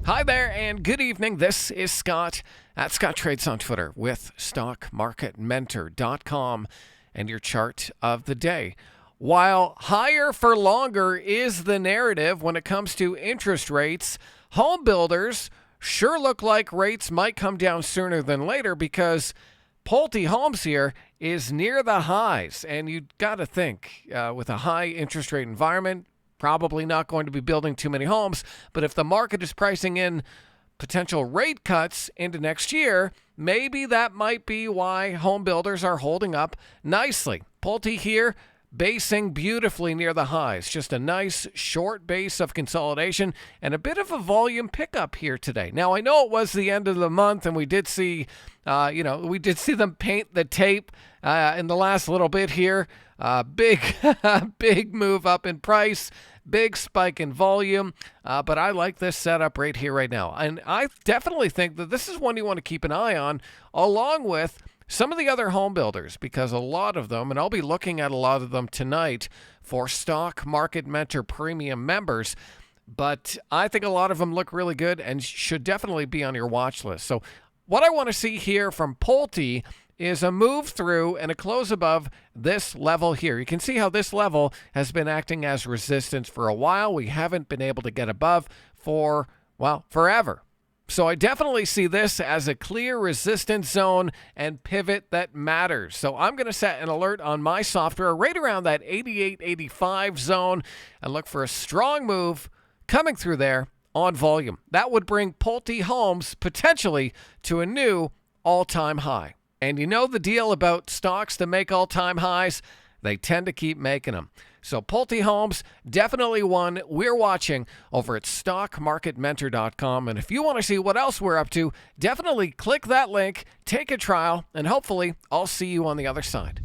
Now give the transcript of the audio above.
Hi there and good evening. This is Scott at Scott Trades on Twitter with StockMarketMentor.com and your chart of the day. While higher for longer is the narrative when it comes to interest rates, home builders sure look like rates might come down sooner than later because Pulte Homes here is near the highs. And you got to think with a high interest rate environment, probably not going to be building too many homes, but if the market is pricing in potential rate cuts into next year, maybe that might be why home builders are holding up nicely. Pulte here, basing beautifully near the highs. Just a nice short base of consolidation and a bit of a volume pickup here today. Now, I know it was the end of the month and we did see them paint the tape in the last little bit here. Big move up in price, big spike in volume, but I like this setup right here, right now. And I definitely think that this is one you want to keep an eye on, along with some of the other home builders, because a lot of them, and I'll be looking at a lot of them tonight for Stock Market Mentor Premium members, but I think a lot of them look really good and should definitely be on your watch list. So what I want to see here from Pulte is a move through and a close above this level here. You can see how this level has been acting as resistance for a while. We haven't been able to get above for, well, forever. So I definitely see this as a clear resistance zone and pivot that matters. So I'm going to set an alert on my software right around that 88-85 zone and look for a strong move coming through there on volume. That would bring Pulte Homes potentially to a new all-time high. And you know the deal about stocks that make all-time highs? They tend to keep making them. So Pulte Homes, definitely one we're watching over at StockMarketMentor.com. And if you want to see what else we're up to, definitely click that link, take a trial, and hopefully I'll see you on the other side.